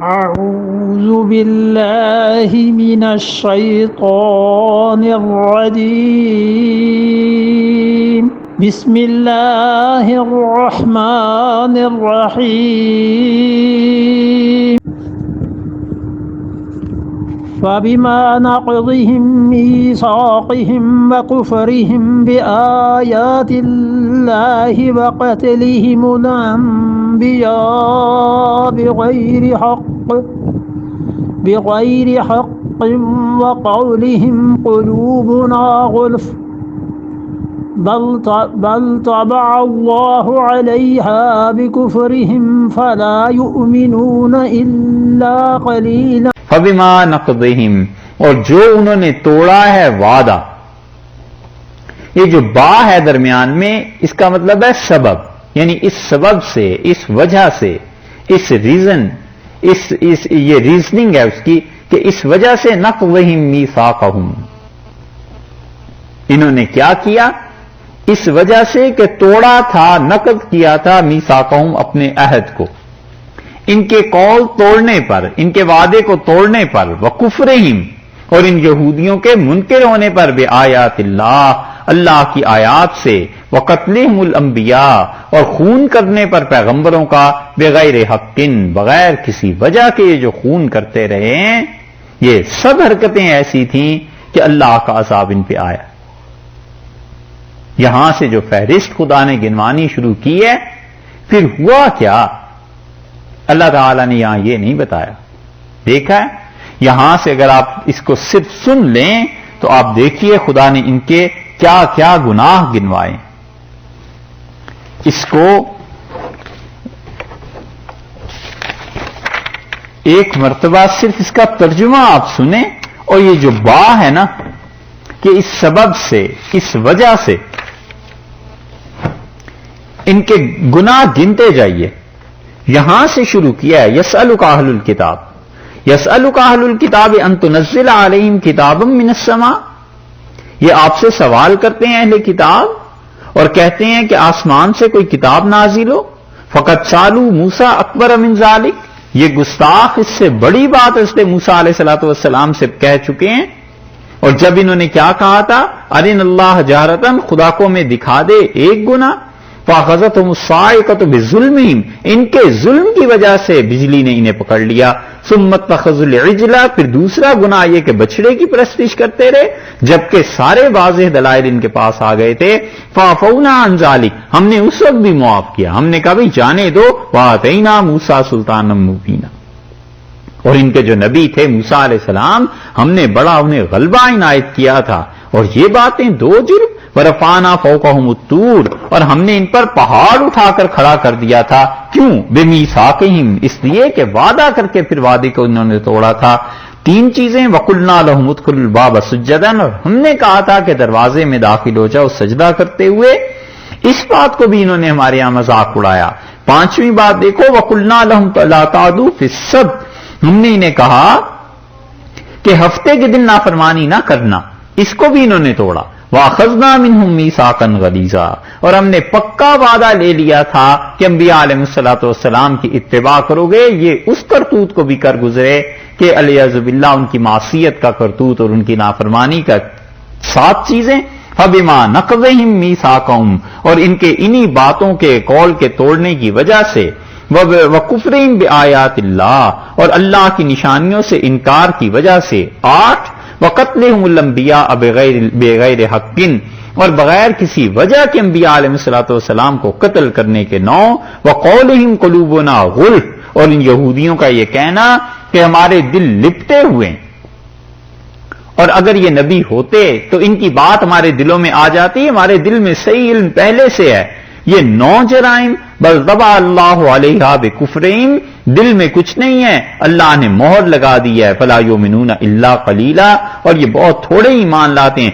أعوذ بالله من الشيطان الرجيم بسم الله الرحمن الرحيم فبما نقضهم ميثاقهم وكفرهم بآيات الله وقتلهم الأنبياء بغير حق وقولهم قلوبنا غلف بل طبع الله عليها بكفرهم فلا يؤمنون إلا قليلا فبما نقضهم، اور جو انہوں نے توڑا ہے وعدہ. یہ جو با ہے درمیان میں، اس کا مطلب ہے سبب، یعنی اس سبب سے، اس وجہ سے، اس ریزن، یہ ریزننگ ہے اس کی کہ اس وجہ سے نقضهم میثاقهم، انہوں نے کیا کیا؟ اس وجہ سے کہ توڑا تھا، نقض کیا تھا میثاقهم، اپنے عہد کو، ان کے قول توڑنے پر، ان کے وعدے کو توڑنے پر، وکفرہم، اور ان یہودیوں کے منکر ہونے پر، بآیات اللہ، اللہ کی آیات سے، وقتلہم الانبیاء، اور خون کرنے پر پیغمبروں کا، بغیر حق، بغیر کسی وجہ کے یہ جو خون کرتے رہے ہیں، یہ سب حرکتیں ایسی تھیں کہ اللہ کا عذاب ان پہ آیا. یہاں سے جو فہرست خدا نے گنوانی شروع کی ہے، پھر ہوا کیا اللہ تعالیٰ نے یہاں یہ نہیں بتایا. دیکھا ہے یہاں سے اگر آپ اس کو صرف سن لیں تو آپ دیکھیے خدا نے ان کے کیا کیا گناہ گنوائے. اس کو ایک مرتبہ صرف اس کا ترجمہ آپ سنیں، اور یہ جو با ہے نا کہ اس سبب سے، اس وجہ سے ان کے گناہ گنتے جائیے. یہاں سے شروع کیا ہے یسألک اہل الکتاب، یسألک اہل الکتاب ان تنزل علیہم کتابا من السماء، یہ آپ سے سوال کرتے ہیں اہل کتاب اور کہتے ہیں کہ آسمان سے کوئی کتاب نازل ہو. فقد سالوا موسیٰ اکبر من ذالک، یہ گستاخ اس سے بڑی بات حضرت موسیٰ علیہ الصلوۃ والسلام سے کہہ چکے ہیں. اور جب انہوں نے کیا کہا تھا، ارن اللہ جہرتاً، خدا کو میں دکھا دے ایک گناہ، فاخذتهم الصاعقۃ بظلمہم، ان کے ظلم کی وجہ سے بجلی نے انہیں پکڑ لیا. ثم اتخذوا العجل، پھر دوسرا گناہ یہ کہ بچڑے کی پرستش کرتے رہے جبکہ سارے واضح دلائل ان کے پاس آ گئے تھے. فعفونا عن ذلک، ہم نے اس وقت بھی معاف کیا، ہم نے کہا بھی جانے دو. وآتینا موسیٰ سلطانا مبینا، اور ان کے جو نبی تھے موسیٰ علیہ السلام، ہم نے بڑا انہیں غلبہ عنایت کیا تھا. اور یہ باتیں دو جرم، ورفعنا فوقہم الطور، اور ہم نے ان پر پہاڑ اٹھا کر کھڑا کر دیا تھا. کیوں؟ بمیثاقہم، اس لیے کہ وعدہ کر کے پھر وعدے کو انہوں نے توڑا تھا. تین چیزیں، وقلنا لہم ادخلوا الباب سجدا، اور ہم نے کہا تھا کہ دروازے میں داخل ہو جاؤ سجدہ کرتے ہوئے. اس بات کو بھی انہوں نے ہمارے یہاں مذاق اڑایا. پانچویں بات دیکھو، وقلنا لہم لا تعدوا فی السبت، ہم نے انہیں کہا کہ ہفتے کے دن نافرمانی نہ کرنا، اس کو بھی انہوں نے توڑا. وَأَخَذْنَا مِنْهُمْ مِيثَاقًا غَلِيظًا، اور ہم نے پکا وعدہ لے لیا تھا کہ انبیاء علیہ الصلوۃ والسلام کی اتباع کرو گے. یہ اس کرتوت کو بھی کر گزرے کہ علیہ باللہ ان کی معصیت کا کرتوت اور ان کی نافرمانی کا. 7 چیزیں، فَبِمَا نَقْضِهِمْ مِيثَاقَهُمْ، اور ان کے انہی باتوں کے قول کے توڑنے کی وجہ سے، وَكُفْرِهِمْ بِآيَاتِ اللَّهِ، اور اللہ کی نشانیوں سے انکار کی وجہ سے. 8 وقتلہم الانبیاء بغیر حق، اور بغیر کسی وجہ کے انبیاء علیہ الصلوۃ والسلام کو قتل کرنے کے. 9 وقولہم قلوبنا غلف، اور ان یہودیوں کا یہ کہنا کہ ہمارے دل لپٹے ہوئے ہیں، اور اگر یہ نبی ہوتے تو ان کی بات ہمارے دلوں میں آ جاتی، ہمارے دل میں صحیح علم پہلے سے ہے. یہ 9 جرائم، بل طبع اللہ علیہا بکفرہم، دل میں کچھ نہیں ہے، اللہ نے مہر لگا دی ہے. فلا یؤمنون الا قلیلا، اور یہ بہت تھوڑے ایمان لاتے ہیں